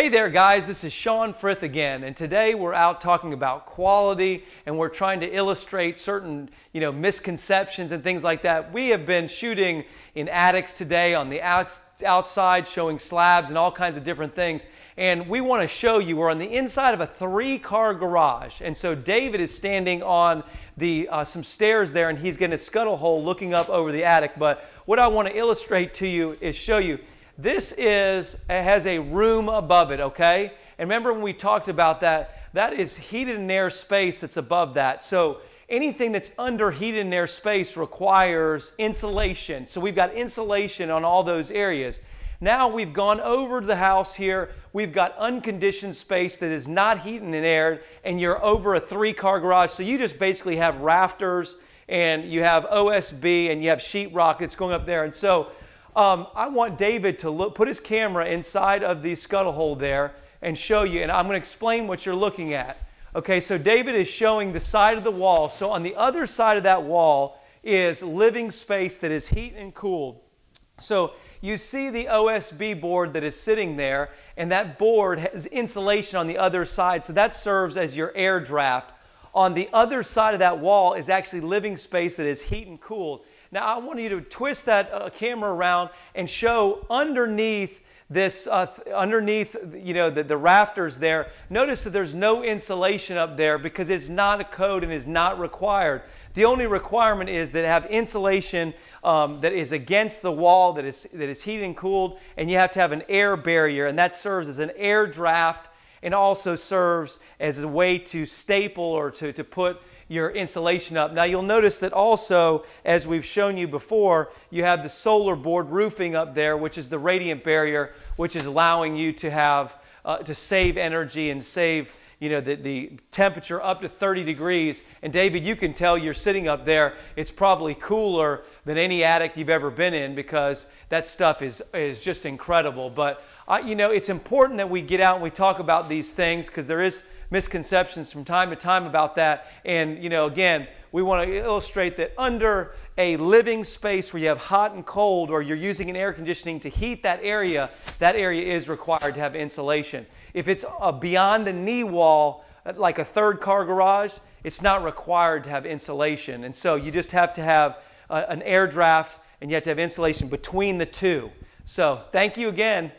Hey there guys, this is Sean Frith again, and today we're out talking about quality and we're trying to illustrate certain misconceptions and things like that. We have been shooting in attics today on the outside, showing slabs and all kinds of different things, and we want to show you we're on the inside of a 3-car garage. And so David is standing on the some stairs there, and he's getting a scuttle hole looking up over the attic. But what I want to illustrate to you is show you this has a room above it, okay? And remember when we talked about that, that is heated and air space that's above that. So anything that's under heated and air space requires insulation. So we've got insulation on all those areas. Now we've gone over to the house here. We've got unconditioned space that is not heated and aired, and you're over a 3-car garage. So you just basically have rafters, and you have OSB, and you have sheetrock that's going up there. And so I want David to put his camera inside of the scuttle hole there and show you, and I'm going to explain what you're looking at. Okay, so David is showing the side of the wall. So on the other side of that wall is living space that is heat and cooled. So you see the OSB board that is sitting there, and that board has insulation on the other side, so that serves as your air draft. On the other side of that wall is actually living space that is heat and cooled. Now I want you to twist that camera around and show underneath this, the rafters there. Notice that there's no insulation up there because it's not a code and is not required. The only requirement is that have insulation that is against the wall, that is heated and cooled, and you have to have an air barrier, and that serves as an air draft and also serves as a way to staple or to put your insulation up. Now you'll notice that also, as we've shown you before, you have the solar board roofing up there, which is the radiant barrier, which is allowing you to have to save energy and save the temperature up to 30 degrees. And David, you can tell you're sitting up there, it's probably cooler than any attic you've ever been in because that stuff is just incredible. But it's important that we get out and we talk about these things because there is misconceptions from time to time about that. And again, we want to illustrate that under a living space where you have hot and cold, or you're using an air conditioning to heat that area is required to have insulation. If it's beyond a knee wall, like a 3-car garage, it's not required to have insulation. And so you just have to have an air draft, and you have to have insulation between the two. So thank you again.